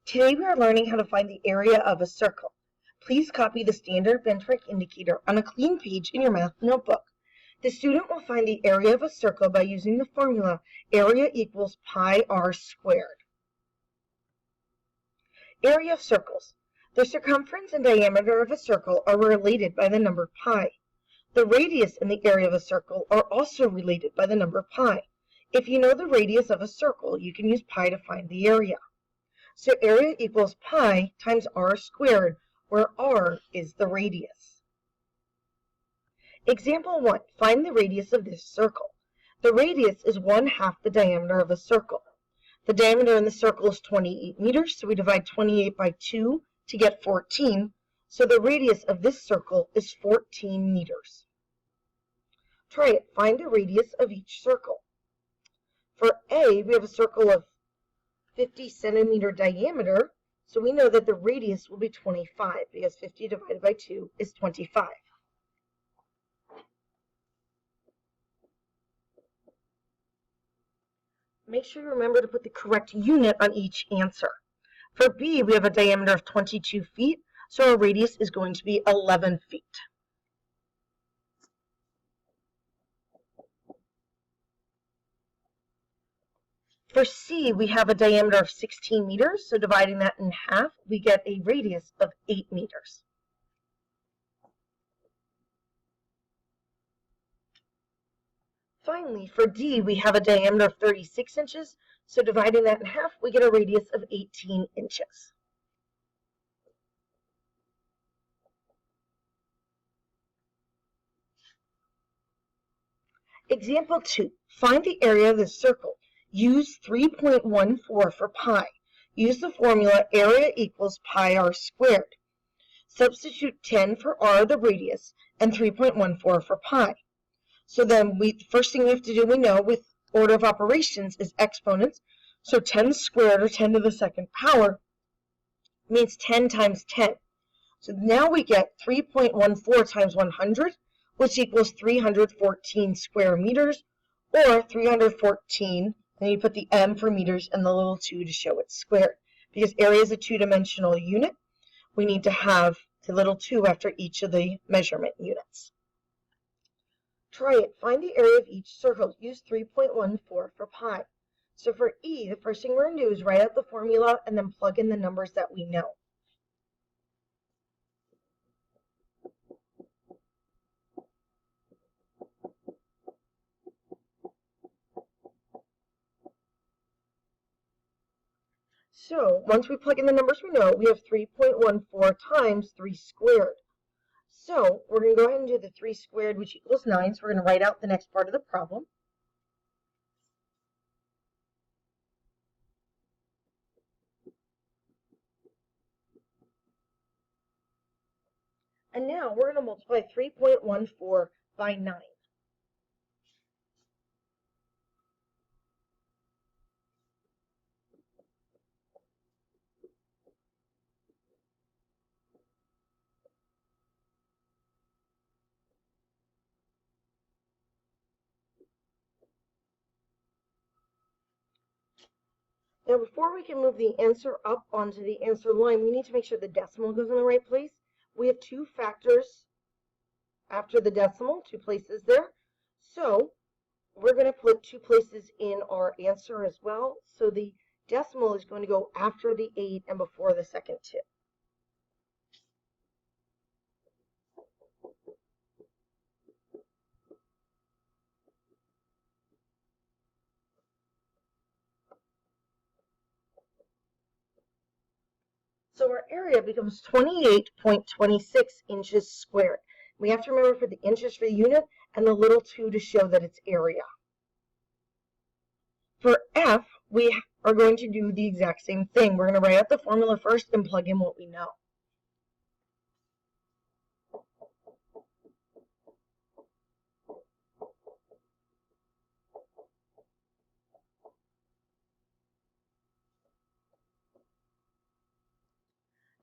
Today we are learning how to find the area of a circle. Please copy the standard Venn indicator on a clean page in your math notebook. The student will find the area of a circle by using the formula area equals pi r squared. Area of circles. The circumference and diameter of a circle are related by the number pi. The radius and the area of a circle are also related by the number pi. If you know the radius of a circle, you can use pi to find the area. So area equals pi times r squared, where r is the radius. Example 1. Find the radius of this circle. The radius is 1/2 the diameter of a circle. The diameter in the circle is 28 meters, so we divide 28 by 2 to get 14. So the radius of this circle is 14 meters. Try it. Find the radius of each circle. For A, we have a circle of 50 centimeter diameter, so we know that the radius will be 25 because 50 divided by 2 is 25. Make sure you remember to put the correct unit on each answer. For B, we have a diameter of 22 feet, so our radius is going to be 11 feet. For C, we have a diameter of 16 meters, so dividing that in half, we get a radius of 8 meters. Finally, for D, we have a diameter of 36 inches, so dividing that in half, we get a radius of 18 inches. Example 2. Find the area of this circle. Use 3.14 for pi. Use the formula area equals pi r squared. Substitute 10 for r, the radius, and 3.14 for pi. So then the first thing we have to do, we know with order of operations is exponents. So 10 squared, or 10 to the second power, means 10 times 10. So now we get 3.14 times 100, which equals 314 square meters, or 314, then you put the m for meters and the little 2 to show it's squared. Because area is a two-dimensional unit, we need to have the little 2 after each of the measurement units. Try it. Find the area of each circle. Use 3.14 for pi. So for E, the first thing we're going to do is write out the formula and then plug in the numbers that we know. So once we plug in the numbers we know, we have 3.14 times 3 squared. So we're going to go ahead and do the 3 squared, which equals 9. So we're going to write out the next part of the problem. And now we're going to multiply 3.14 by 9. Now, before we can move the answer up onto the answer line, we need to make sure the decimal goes in the right place. We have 2 factors after the decimal, 2 places there. So we're going to put 2 places in our answer as well. So the decimal is going to go after the 8 and before the second 2. So our area becomes 28.26 inches squared. We have to remember for the inches for the unit and the little 2 to show that it's area. For F, we are going to do the exact same thing. We're going to write out the formula first and plug in what we know.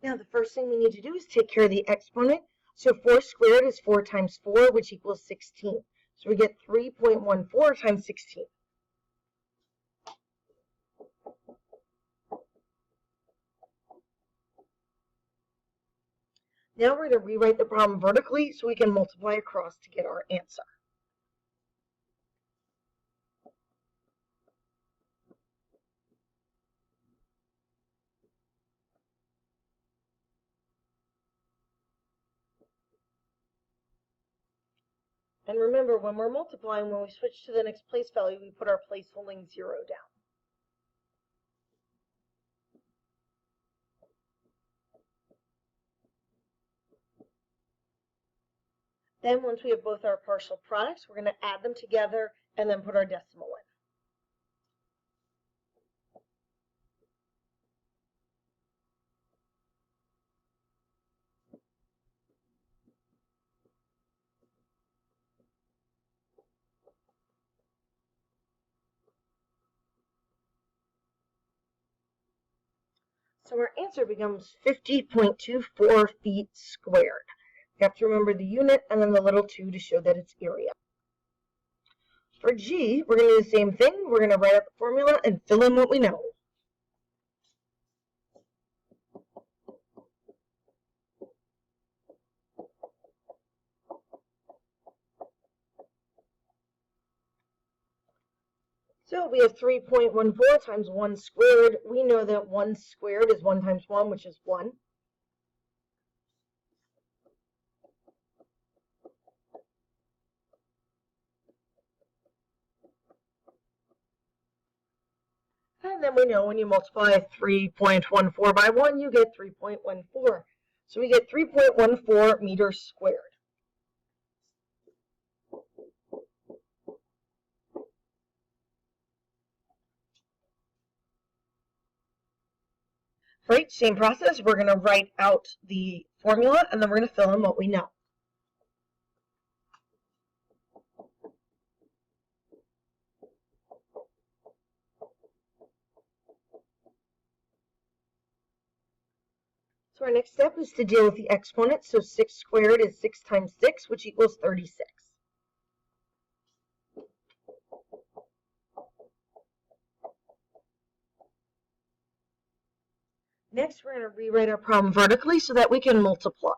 Now the first thing we need to do is take care of the exponent. So 4 squared is 4 times 4, which equals 16. So we get 3.14 times 16. Now we're going to rewrite the problem vertically so we can multiply across to get our answer. And remember, when we're multiplying, when we switch to the next place value, we put our place holding 0 down. Then once we have both our partial products, we're going to add them together and then put our decimal in. So our answer becomes 50.24 feet squared. You have to remember the unit and then the little 2 to show that it's area. For G, we're going to do the same thing. We're going to write out the formula and fill in what we know. So we have 3.14 times 1 squared. We know that 1 squared is 1 times 1, which is 1. And then we know when you multiply 3.14 by 1, you get 3.14. So we get 3.14 meters squared. Right, same process. We're going to write out the formula and then we're going to fill in what we know. So our next step is to deal with the exponent. So 6 squared is 6 times 6, which equals 36. Next, we're going to rewrite our problem vertically so that we can multiply.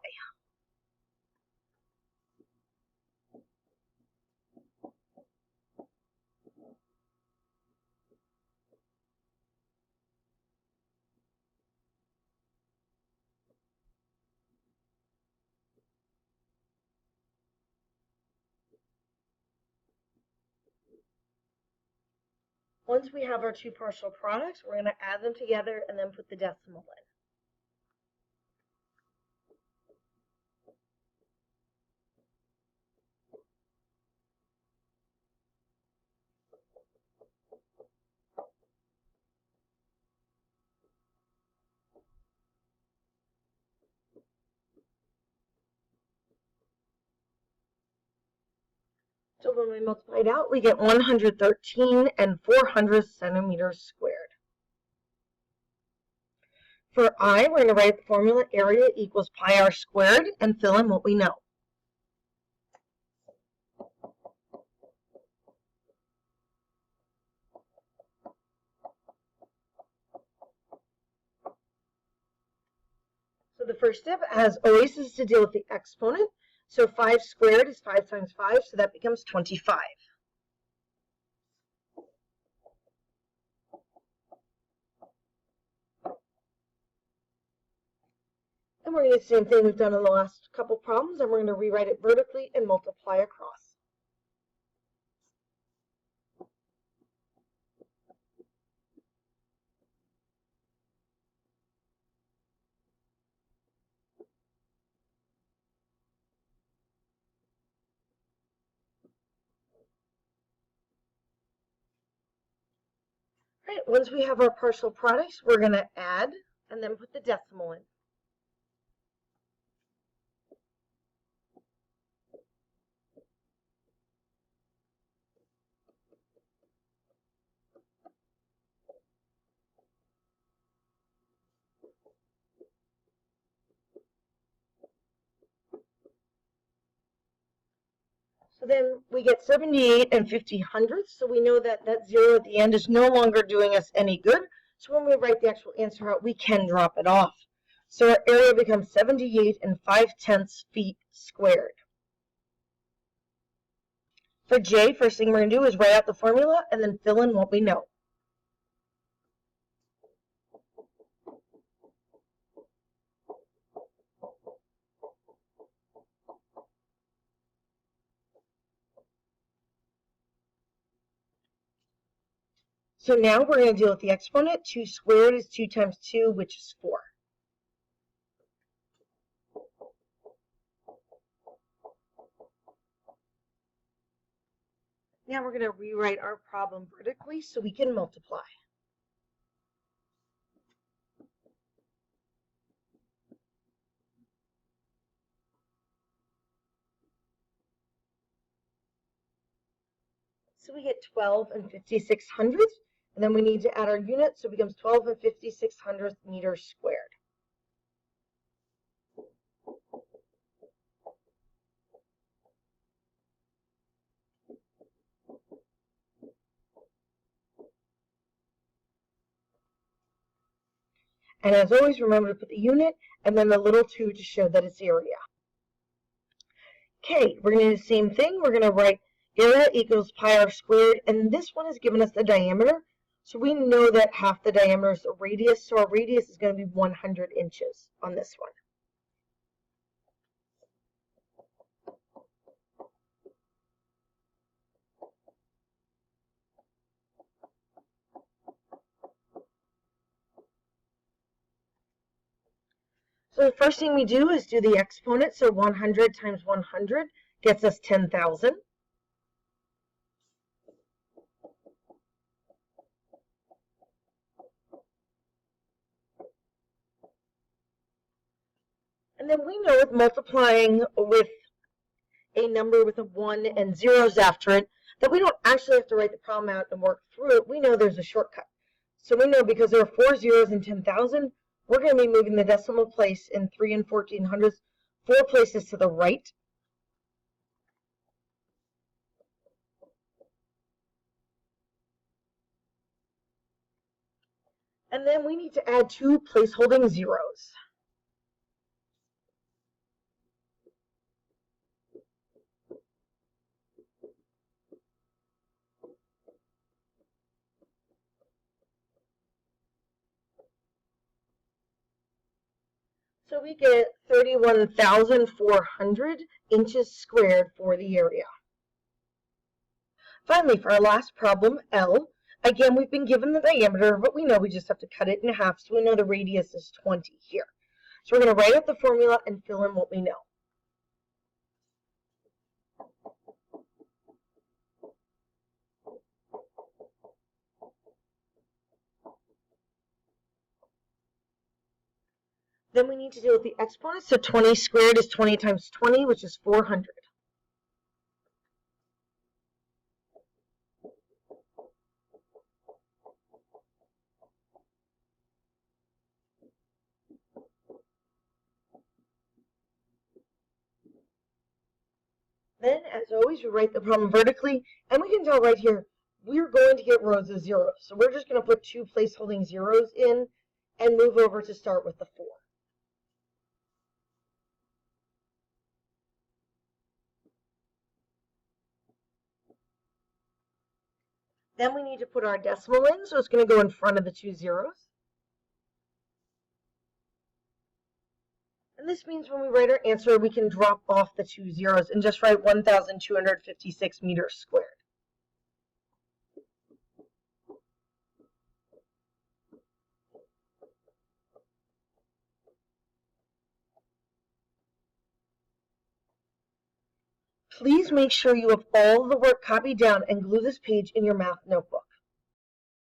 Once we have our two partial products, we're going to add them together and then put the decimal in. So when we multiply it out, we get 113 and 400 centimeters squared. For I, we're going to write the formula area equals pi r squared and fill in what we know. So the first step, as always, is to deal with the exponent. So 5 squared is 5 times 5, so that becomes 25. And we're going to do the same thing we've done in the last couple problems, and we're going to rewrite it vertically and multiply across. Right, once we have our partial products, we're going to add and then put the decimal in. So then we get 78 and 50 hundredths, so we know that that 0 at the end is no longer doing us any good. So when we write the actual answer out, we can drop it off. So our area becomes 78 5/10 feet squared. For J, first thing we're going to do is write out the formula and then fill in what we know. So now we're going to deal with the exponent. 2 squared is 2 times 2, which is 4. Now we're going to rewrite our problem vertically so we can multiply. So we get 12 56/100, and then we need to add our units, so it becomes 12 56/100 meters squared. And as always, remember to put the unit and then the little 2 to show that it's area. Okay, we're going to do the same thing. We're going to write area equals pi r squared, and this one has given us the diameter. So we know that half the diameter is a radius, so our radius is going to be 100 inches on this one. So the first thing we do is do the exponent, so 100 times 100 gets us 10,000. And then we know with multiplying with a number with a 1 and zeros after it, that we don't actually have to write the problem out and work through it. We know there's a shortcut. So we know because there are 4 zeros in 10,000, we're going to be moving the decimal place in 3 and 1400ths 4 places to the right. And then we need to add 2 placeholding zeros. So we get 31,400 inches squared for the area. Finally, for our last problem, L, again, we've been given the diameter, but we know we just have to cut it in half, so we know the radius is 20 here. So we're going to write out the formula and fill in what we know. Then we need to deal with the exponent, so 20 squared is 20 times 20, which is 400. Then, as always, we write the problem vertically, and we can tell right here, we're going to get rows of zeros. So we're just going to put 2 placeholding zeros in and move over to start with the 4. Then we need to put our decimal in, so it's going to go in front of the 2 zeros. And this means when we write our answer, we can drop off the 2 zeros and just write 1,256 meters squared. Please make sure you have all the work copied down and glue this page in your math notebook.